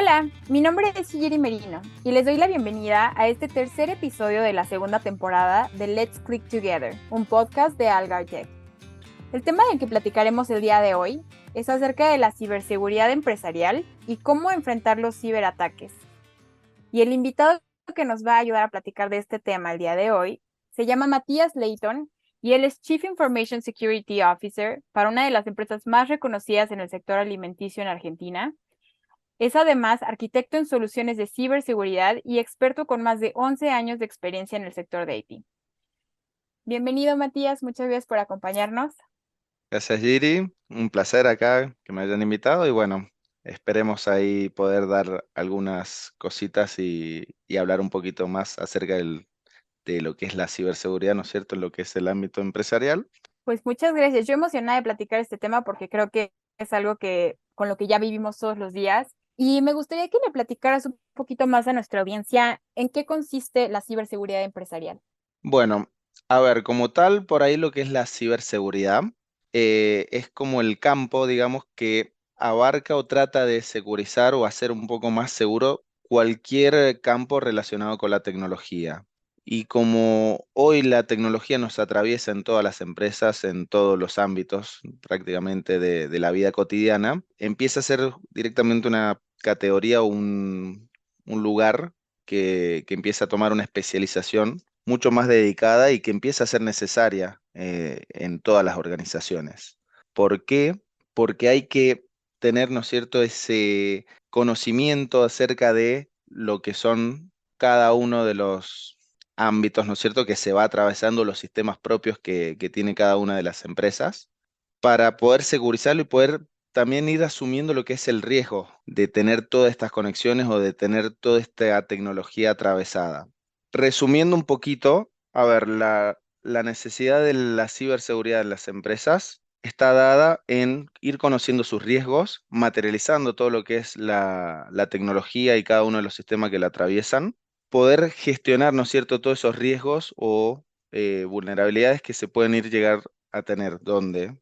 Hola, mi nombre es Yiri Merino y les doy la bienvenida a este tercer episodio de la segunda temporada de Let's Click Together, un podcast de Algar Tech. El tema del que platicaremos el día de hoy es acerca de la ciberseguridad empresarial y cómo enfrentar los ciberataques. Y el invitado que nos va a ayudar a platicar de este tema el día de hoy se llama Matías Leighton y él es Chief Information Security Officer para una de las empresas más reconocidas en el sector alimenticio en Argentina. Es además arquitecto en soluciones de ciberseguridad y experto con más de 11 años de experiencia en el sector de IT. Bienvenido, Matías, muchas gracias por acompañarnos. Gracias, Giri. Un placer acá que me hayan invitado y bueno, esperemos ahí poder dar algunas cositas y hablar un poquito más acerca de lo que es la ciberseguridad, ¿no es cierto?, en lo que es el ámbito empresarial. Pues muchas gracias. Yo emocionada de platicar este tema porque creo que es algo que con lo que ya vivimos todos los días. Y me gustaría que le platicaras un poquito más a nuestra audiencia en qué consiste la ciberseguridad empresarial. Bueno, a ver, como tal, por ahí lo que es la ciberseguridad es como el campo, digamos, que abarca o trata de securizar o hacer un poco más seguro cualquier campo relacionado con la tecnología. Y como hoy la tecnología nos atraviesa en todas las empresas, en todos los ámbitos prácticamente de la vida cotidiana, empieza a ser directamente una categoría o un lugar que empieza a tomar una especialización mucho más dedicada y que empieza a ser necesaria en todas las organizaciones. ¿Por qué? Porque hay que tener, ¿no es cierto?, ese conocimiento acerca de lo que son cada uno de los ámbitos, ¿no es cierto?, que se va atravesando los sistemas propios que tiene cada una de las empresas para poder securizarlo y poder también ir asumiendo lo que es el riesgo de tener todas estas conexiones o de tener toda esta tecnología atravesada. Resumiendo un poquito, a ver, la necesidad de la ciberseguridad en las empresas está dada en ir conociendo sus riesgos, materializando todo lo que es la tecnología y cada uno de los sistemas que la atraviesan, poder gestionar, ¿no es cierto?, todos esos riesgos o vulnerabilidades que se pueden ir llegar a tener, donde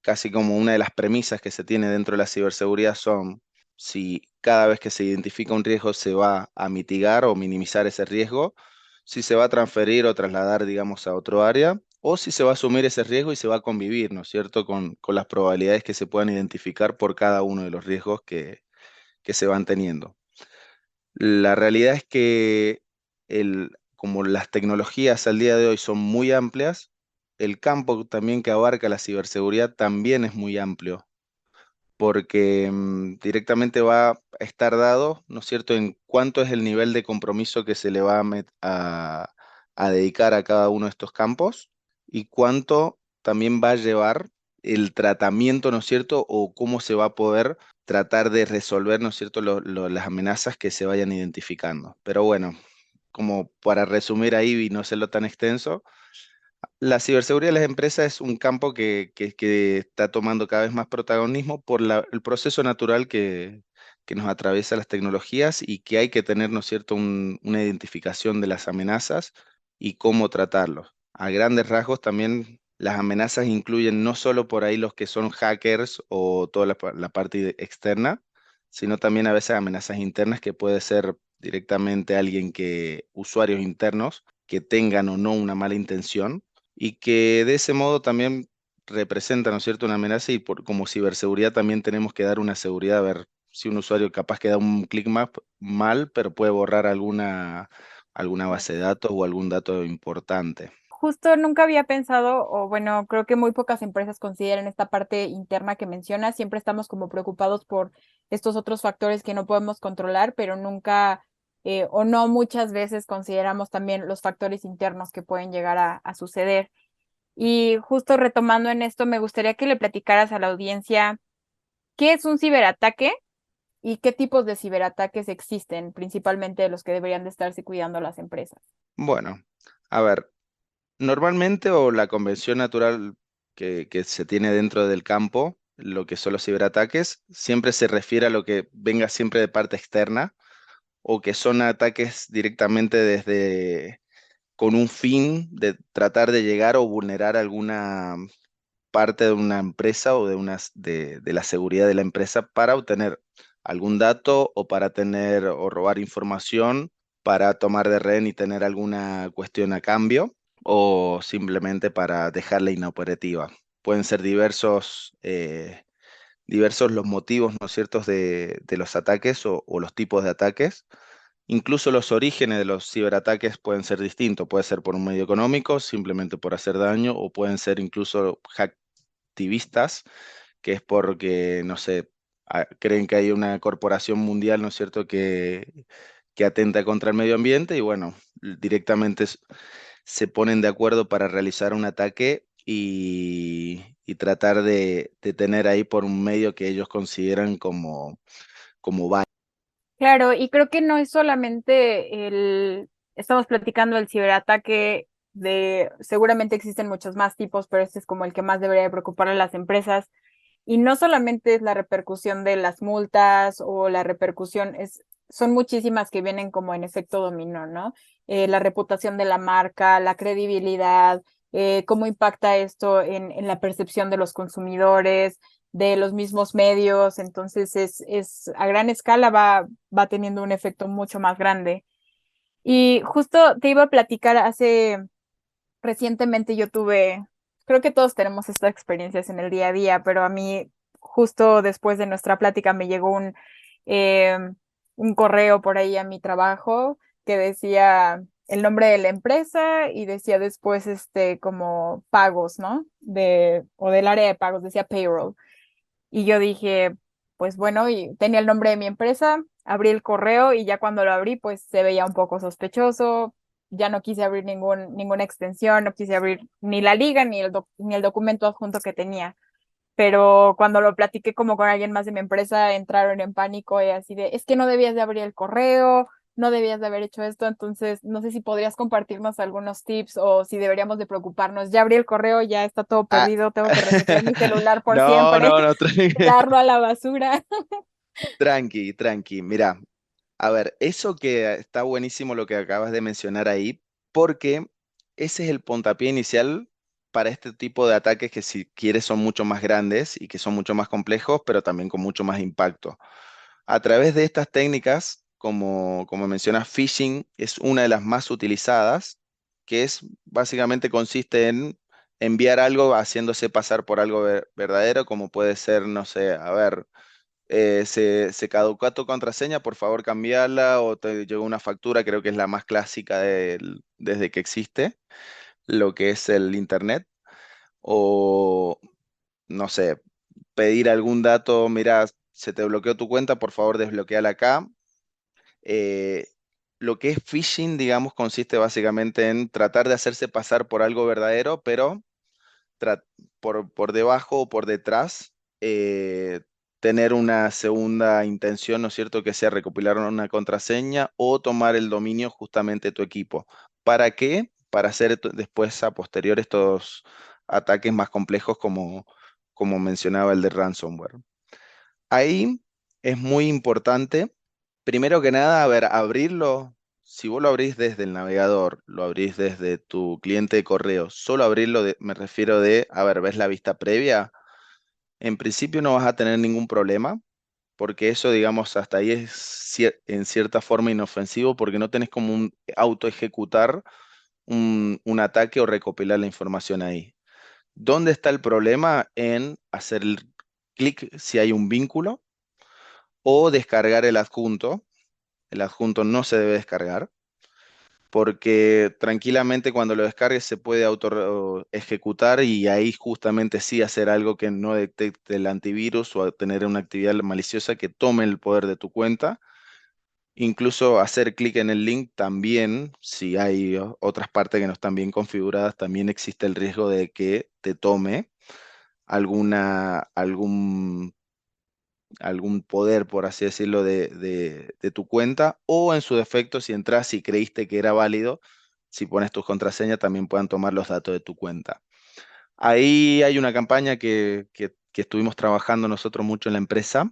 casi como una de las premisas que se tiene dentro de la ciberseguridad son si cada vez que se identifica un riesgo se va a mitigar o minimizar ese riesgo, si se va a transferir o trasladar, digamos, a otro área, o si se va a asumir ese riesgo y se va a convivir, ¿no es cierto?, con las probabilidades que se puedan identificar por cada uno de los riesgos que se van teniendo. La realidad es que como las tecnologías al día de hoy son muy amplias, el campo también que abarca la ciberseguridad también es muy amplio, porque directamente va a estar dado, ¿no es cierto?, en cuánto es el nivel de compromiso que se le va a dedicar a cada uno de estos campos y cuánto también va a llevar el tratamiento, ¿no es cierto?, o cómo se va a poder tratar de resolver, ¿no es cierto?, las amenazas que se vayan identificando. Pero bueno, como para resumir ahí y no hacerlo tan extenso, la ciberseguridad de las empresas es un campo que está tomando cada vez más protagonismo por el proceso natural que nos atraviesa las tecnologías y que hay que tener, ¿no es cierto?, una identificación de las amenazas y cómo tratarlos. A grandes rasgos también las amenazas incluyen no solo por ahí los que son hackers o toda la parte externa, sino también a veces amenazas internas que puede ser directamente usuarios internos que tengan o no una mala intención y que de ese modo también representa, ¿no es cierto?, una amenaza y como ciberseguridad también tenemos que dar una seguridad, a ver si un usuario capaz que da un clic más mal, pero puede borrar alguna base de datos o algún dato importante. Justo nunca había pensado, o bueno, creo que muy pocas empresas consideran esta parte interna que mencionas. Siempre estamos como preocupados por estos otros factores que no podemos controlar, pero nunca o no muchas veces consideramos también los factores internos que pueden llegar a suceder. Y justo retomando en esto, me gustaría que le platicaras a la audiencia qué es un ciberataque y qué tipos de ciberataques existen, principalmente de los que deberían de estarse cuidando las empresas. Bueno, a ver, normalmente o la convención natural que se tiene dentro del campo, lo que son los ciberataques, siempre se refiere a lo que venga siempre de parte externa o que son ataques directamente desde con un fin de tratar de llegar o vulnerar alguna parte de una empresa o de la seguridad de la empresa para obtener algún dato o para tener o robar información para tomar de rehén y tener alguna cuestión a cambio o simplemente para dejarla inoperativa. Pueden ser diversos los motivos, ¿no es cierto?, de los ataques o los tipos de ataques. Incluso los orígenes de los ciberataques pueden ser distintos. Puede ser por un medio económico, simplemente por hacer daño, o pueden ser incluso hacktivistas, que es porque, no sé, creen que hay una corporación mundial, ¿no es cierto?, que atenta contra el medio ambiente y bueno, directamente se ponen de acuerdo para realizar un ataque y tratar de tener ahí por un medio que ellos consideran como válido. Claro, y creo que no es solamente estamos platicando del ciberataque seguramente existen muchos más tipos, pero este es como el que más debería de preocupar a las empresas. Y no solamente es la repercusión de las multas o la repercusión, son muchísimas que vienen como en efecto dominó, ¿no? La reputación de la marca, la credibilidad, cómo impacta esto en la percepción de los consumidores, de los mismos medios. Entonces, a gran escala va teniendo un efecto mucho más grande. Y justo te iba a platicar recientemente yo tuve, creo que todos tenemos estas experiencias en el día a día, pero a mí justo después de nuestra plática me llegó eh, un correo por ahí a mi trabajo que decía el nombre de la empresa y decía después como pagos, ¿no? O del área de pagos, decía payroll. Y yo dije, pues bueno, y tenía el nombre de mi empresa, abrí el correo y ya cuando lo abrí, pues se veía un poco sospechoso. Ya no quise abrir ninguna extensión, no quise abrir ni la liga ni el documento adjunto que tenía. Pero cuando lo platiqué como con alguien más de mi empresa, entraron en pánico y así de, es que no debías de abrir el correo, no debías de haber hecho esto, entonces no sé si podrías compartirnos algunos tips o si deberíamos de preocuparnos. Ya abrí el correo, ya está todo Ah, perdido, tengo que resetear mi celular por no, siempre, no, no, darlo a la basura. tranqui, tranqui. Mira, a ver, eso que está buenísimo lo que acabas de mencionar ahí, porque ese es el puntapié inicial para este tipo de ataques que si quieres son mucho más grandes y que son mucho más complejos, pero también con mucho más impacto. A través de estas técnicas, como mencionas, phishing es una de las más utilizadas, que es básicamente consiste en enviar algo haciéndose pasar por algo verdadero, como puede ser, no sé, a ver, se caducó tu contraseña, por favor cambiarla, o te llegó una factura, creo que es la más clásica desde que existe lo que es el Internet, o no sé, pedir algún dato, mira, se te bloqueó tu cuenta, por favor desbloqueala acá. Eh, lo que es phishing, digamos, consiste básicamente en tratar de hacerse pasar por algo verdadero, pero tra- por debajo o por detrás tener una segunda intención, ¿no es cierto?, que sea recopilar una contraseña o tomar el dominio justamente de tu equipo. ¿Para qué? Para hacer después a posterior estos ataques más complejos como mencionaba el de ransomware. Ahí es muy importante, primero que nada, a ver, abrirlo. Si vos lo abrís desde el navegador, lo abrís desde tu cliente de correo, solo abrirlo, me refiero a ver, ¿ves la vista previa? En principio no vas a tener ningún problema, porque eso, digamos, hasta ahí es en cierta forma inofensivo, porque no tenés como un auto ejecutar un ataque o recopilar la información ahí. ¿Dónde está el problema? En hacer el clic si hay un vínculo o descargar el adjunto. El adjunto no se debe descargar porque tranquilamente cuando lo descargues se puede auto ejecutar y ahí justamente sí hacer algo que no detecte el antivirus o tener una actividad maliciosa que tome el poder de tu cuenta. Incluso hacer clic en el link también, si hay otras partes que no están bien configuradas, también existe el riesgo de que te tome algún poder, por así decirlo, de tu cuenta, o en su defecto, si entras y creíste que era válido, si pones tus contraseñas, también puedan tomar los datos de tu cuenta. Ahí hay una campaña que estuvimos trabajando nosotros mucho en la empresa,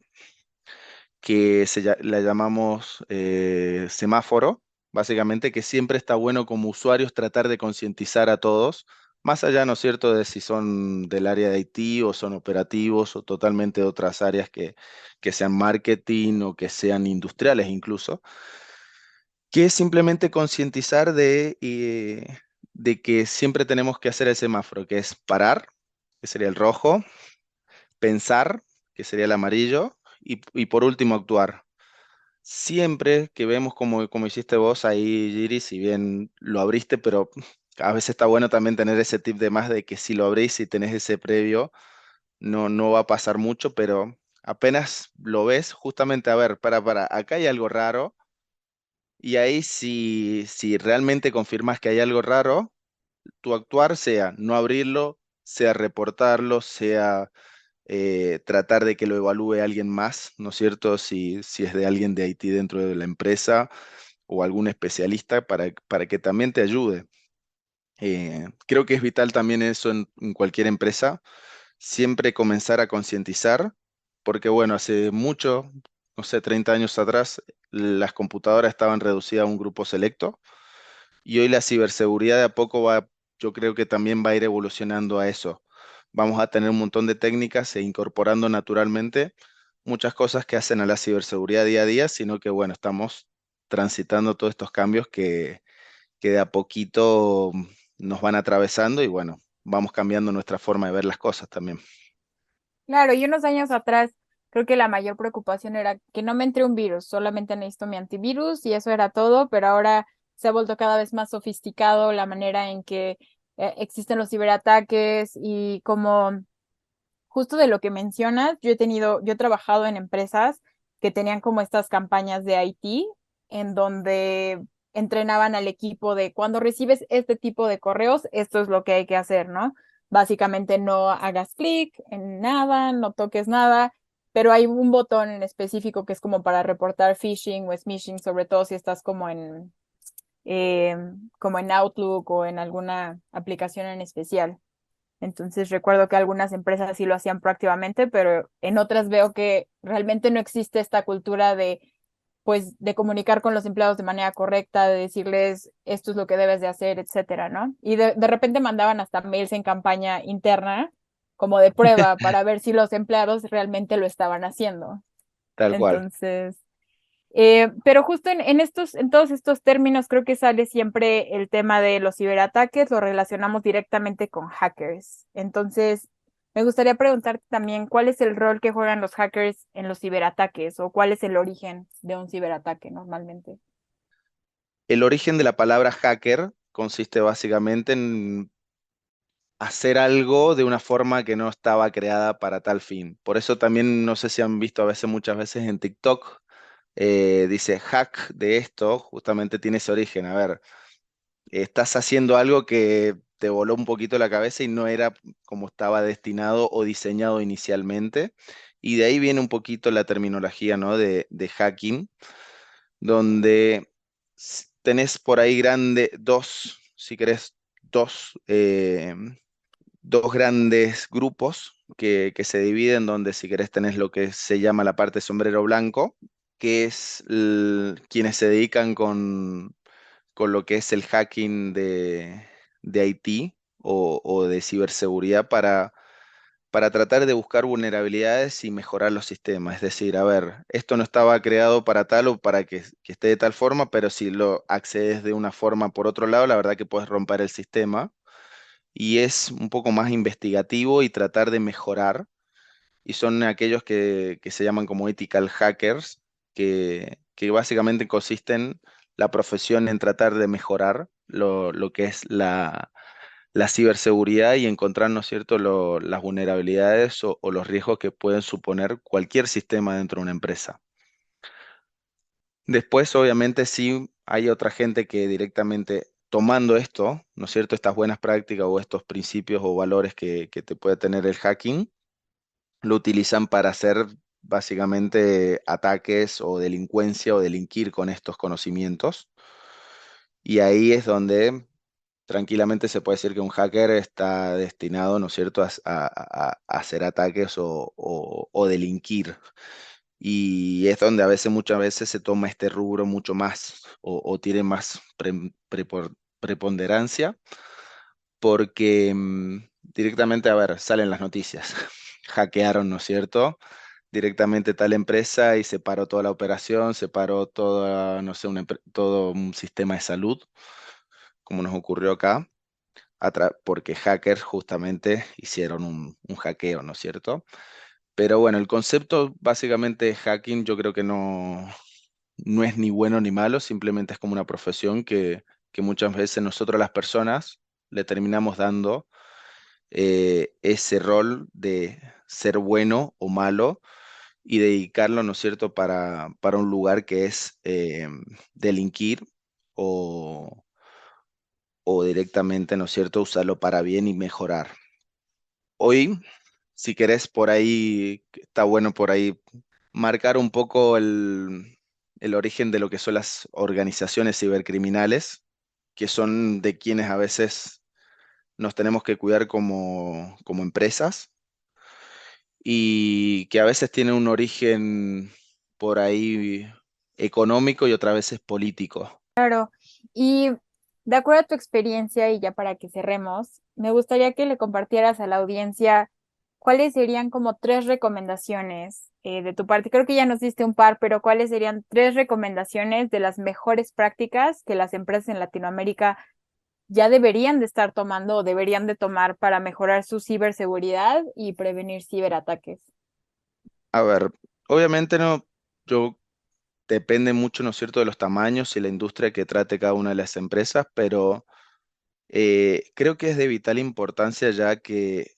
que la llamamos semáforo, básicamente que siempre está bueno como usuarios tratar de concientizar a todos Más allá, ¿no es cierto?, de si son del área de IT o son operativos o totalmente de otras áreas que sean marketing o que sean industriales incluso, que es simplemente concientizar de que siempre tenemos que hacer el semáforo, que es parar, que sería el rojo, pensar, que sería el amarillo, y por último actuar. Siempre que vemos como hiciste vos ahí, Giri, si bien lo abriste, pero a veces está bueno también tener ese tip de más de que si lo abrís y tenés ese previo, no va a pasar mucho, pero apenas lo ves, justamente, a ver, acá hay algo raro, y ahí si realmente confirmas que hay algo raro, tu actuar sea no abrirlo, sea reportarlo, sea tratar de que lo evalúe alguien más, ¿no es cierto? Si es de alguien de IT dentro de la empresa o algún especialista para que también te ayude. Creo que es vital también eso en cualquier empresa, siempre comenzar a concientizar, porque bueno, hace mucho, no sé, 30 años atrás, las computadoras estaban reducidas a un grupo selecto y hoy la ciberseguridad de a poco va, yo creo que también va a ir evolucionando a eso. Vamos a tener un montón de técnicas e incorporando naturalmente muchas cosas que hacen a la ciberseguridad día a día, sino que bueno, estamos transitando todos estos cambios que de a poquito nos van atravesando y bueno, vamos cambiando nuestra forma de ver las cosas también. Claro, y unos años atrás creo que la mayor preocupación era que no me entre un virus, solamente necesito mi antivirus y eso era todo, pero ahora se ha vuelto cada vez más sofisticado la manera en que existen los ciberataques y como justo de lo que mencionas, yo he trabajado en empresas que tenían como estas campañas de IT en donde entrenaban al equipo de cuando recibes este tipo de correos, esto es lo que hay que hacer, ¿no? Básicamente no hagas clic en nada, no toques nada, pero hay un botón en específico que es como para reportar phishing o smishing, sobre todo si estás eh, como en Outlook o en alguna aplicación en especial. Entonces recuerdo que algunas empresas sí lo hacían proactivamente, pero en otras veo que realmente no existe esta cultura de, pues, de comunicar con los empleados de manera correcta, de decirles esto es lo que debes de hacer, etcétera, ¿no? Y de repente mandaban hasta mails en campaña interna como de prueba para ver si los empleados realmente lo estaban haciendo. Tal cual. Entonces, pero justo en todos estos términos creo que sale siempre el tema de los ciberataques, lo relacionamos directamente con hackers. Entonces, me gustaría preguntarte también cuál es el rol que juegan los hackers en los ciberataques o cuál es el origen de un ciberataque normalmente. El origen de la palabra hacker consiste básicamente en hacer algo de una forma que no estaba creada para tal fin. Por eso también no sé si han visto a veces, muchas veces en TikTok, dice hack de esto, justamente tiene ese origen. A ver, estás haciendo algo que te voló un poquito la cabeza y no era como estaba destinado o diseñado inicialmente. Y de ahí viene un poquito la terminología, ¿no?, de hacking, donde tenés por ahí dos, si querés, dos grandes grupos que se dividen, donde si querés tenés lo que se llama la parte sombrero blanco, que es quienes se dedican con lo que es el hacking de IT o de ciberseguridad para tratar de buscar vulnerabilidades y mejorar los sistemas. Es decir, a ver, esto no estaba creado para tal o para que esté de tal forma, pero si lo accedes de una forma por otro lado, la verdad que puedes romper el sistema y es un poco más investigativo y tratar de mejorar. Y son aquellos que se llaman como ethical hackers, que básicamente consisten la profesión en tratar de mejorar lo que es la ciberseguridad y encontrar, ¿no es cierto?, las vulnerabilidades o los riesgos que pueden suponer cualquier sistema dentro de una empresa. Después, obviamente, sí hay otra gente que directamente tomando esto, ¿no es cierto?, estas buenas prácticas o estos principios o valores que te puede tener el hacking, lo utilizan para hacer básicamente ataques o delincuencia o delinquir con estos conocimientos. Y ahí es donde tranquilamente se puede decir que un hacker está destinado, ¿no es cierto?, a hacer ataques o delinquir. Y es donde a veces, muchas veces se toma este rubro mucho más o tiene más preponderancia, porque directamente, a ver, salen las noticias. Hackearon, ¿no es cierto? Directamente tal empresa y se paró toda la operación, se paró toda, no sé, todo un sistema de salud, como nos ocurrió acá, porque hackers justamente hicieron un hackeo, ¿no es cierto? Pero bueno, el concepto básicamente de hacking yo creo que no es ni bueno ni malo, simplemente es como una profesión que muchas veces nosotros las personas le terminamos dando ese rol de ser bueno o malo y dedicarlo, ¿no es cierto?, para un lugar que es delinquir o, o directamente, ¿no es cierto?, usarlo para bien y mejorar. Hoy, si querés, por ahí, está bueno por ahí marcar un poco el origen de lo que son las organizaciones cibercriminales, que son de quienes a veces nos tenemos que cuidar como empresas y que a veces tiene un origen por ahí económico y otras veces político. Claro, y de acuerdo a tu experiencia y ya para que cerremos, me gustaría que le compartieras a la audiencia cuáles serían como tres recomendaciones de tu parte. Creo que ya nos diste un par, pero cuáles serían tres recomendaciones de las mejores prácticas que las empresas en Latinoamérica ya deberían de estar tomando o deberían de tomar para mejorar su ciberseguridad y prevenir ciberataques. A ver, obviamente no, yo depende mucho, ¿no es cierto?, de los tamaños y la industria que trate cada una de las empresas, pero creo que es de vital importancia ya que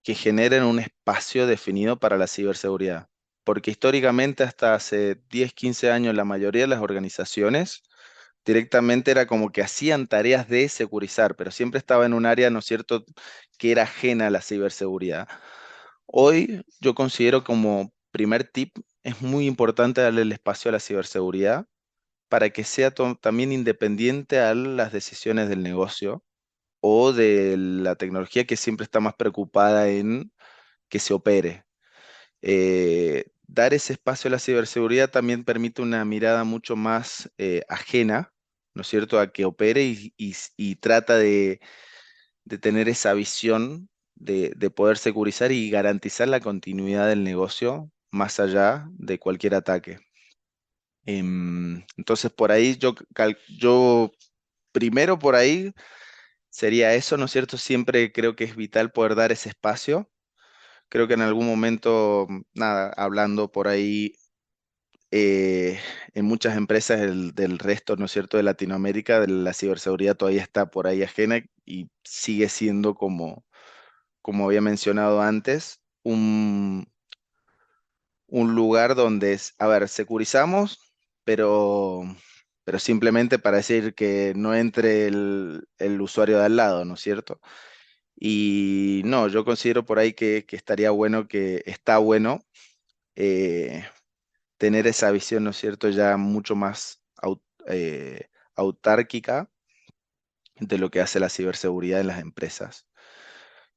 generen un espacio definido para la ciberseguridad. Porque históricamente, hasta hace 10, 15 años, la mayoría de las organizaciones directamente era como que hacían tareas de securizar, pero siempre estaba en un área, ¿no es cierto?, que era ajena a la ciberseguridad. Hoy yo considero como primer tip, es muy importante darle el espacio a la ciberseguridad para que sea también independiente a las decisiones del negocio o de la tecnología que siempre está más preocupada en que se opere. Dar ese espacio a la ciberseguridad también permite una mirada mucho más ajena, ¿no es cierto?, a que opere y trata de tener esa visión de poder securizar y garantizar la continuidad del negocio más allá de cualquier ataque. Entonces, por ahí yo primero por ahí sería eso, ¿no es cierto? Siempre creo que es vital poder dar ese espacio. Creo que en algún momento, nada, hablando por ahí en muchas empresas del resto, ¿no es cierto?, de Latinoamérica, de la ciberseguridad todavía está por ahí ajena y sigue siendo como había mencionado antes, un lugar donde a ver, securizamos, pero, pero simplemente para decir que no entre el usuario de al lado, ¿no es cierto? Y no, yo considero por ahí que estaría bueno, que está bueno eh, tener esa visión, ¿no es cierto?, ya mucho más autárquica de lo que hace la ciberseguridad en las empresas.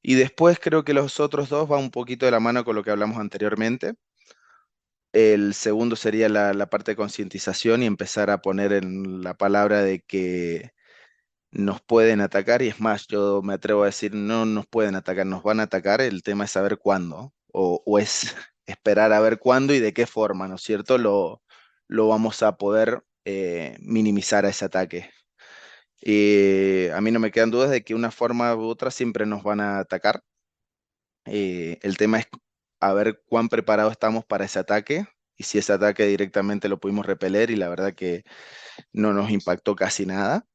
Y después creo que los otros dos van un poquito de la mano con lo que hablamos anteriormente. El segundo sería la parte de concientización y empezar a poner en la palabra de que nos pueden atacar y es más, yo me atrevo a decir, no nos pueden atacar, nos van a atacar, el tema es saber cuándo o es esperar a ver cuándo y de qué forma, ¿no es cierto? Lo vamos a poder minimizar a ese ataque. A mí no me quedan dudas de que una forma u otra siempre nos van a atacar. El tema es a ver cuán preparados estamos para ese ataque y si ese ataque directamente lo pudimos repeler y la verdad que no nos impactó casi nada,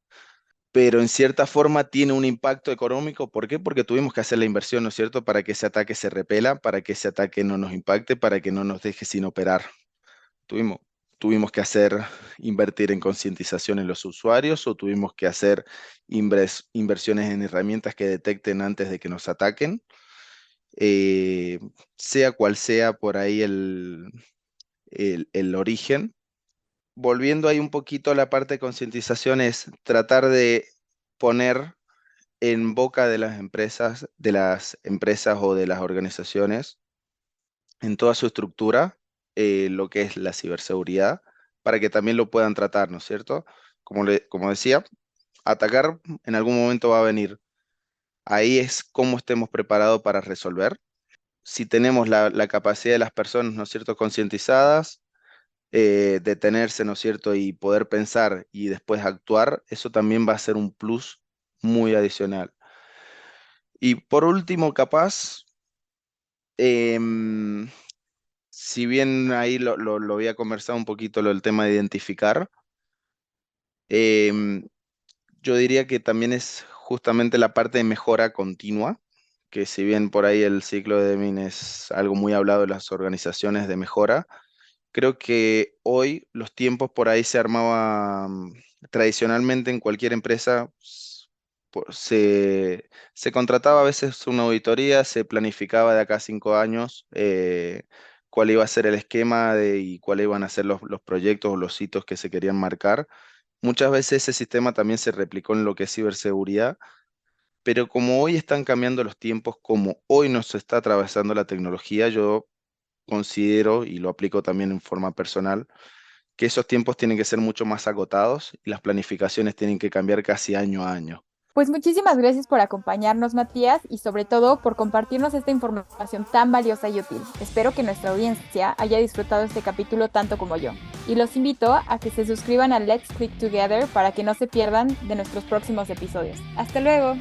pero en cierta forma tiene un impacto económico. ¿Por qué? Porque tuvimos que hacer la inversión, ¿no es cierto?, para que ese ataque se repela, para que ese ataque no nos impacte, para que no nos deje sin operar. Tuvimos, tuvimos que invertir en concientización en los usuarios o tuvimos que hacer inversiones en herramientas que detecten antes de que nos ataquen. Eh, sea cual sea por ahí el origen. Volviendo ahí un poquito a la parte de concientización, es tratar de poner en boca de las empresas o de las organizaciones, en toda su estructura, lo que es la ciberseguridad, para que también lo puedan tratar, ¿no es cierto? Como decía, atacar en algún momento va a venir, Ahí es cómo estemos preparados para resolver. Si tenemos la capacidad de las personas, ¿no es cierto?, concientizadas, detenerse, ¿no es cierto?, y poder pensar y después actuar, eso también va a ser un plus muy adicional. Y por último, capaz, em, si bien ahí lo había conversado un poquito, el tema de identificar, em, yo diría que también es justamente la parte de mejora continua, que si bien por ahí el ciclo de Deming es algo muy hablado de las organizaciones de mejora, creo que hoy los tiempos por ahí se armaban tradicionalmente en cualquier empresa, se contrataba a veces una auditoría, se planificaba de acá a 5 años cuál iba a ser el esquema y cuáles iban a ser los proyectos o los hitos que se querían marcar. Muchas veces ese sistema también se replicó en lo que es ciberseguridad, pero como hoy están cambiando los tiempos, como hoy nos está atravesando la tecnología, yo considero, y lo aplico también en forma personal, que esos tiempos tienen que ser mucho más acotados y las planificaciones tienen que cambiar casi año a año. Pues muchísimas gracias por acompañarnos, Matías, y sobre todo por compartirnos esta información tan valiosa y útil. Espero que nuestra audiencia haya disfrutado este capítulo tanto como yo. Y los invito a que se suscriban a Let's Click Together para que no se pierdan de nuestros próximos episodios. ¡Hasta luego!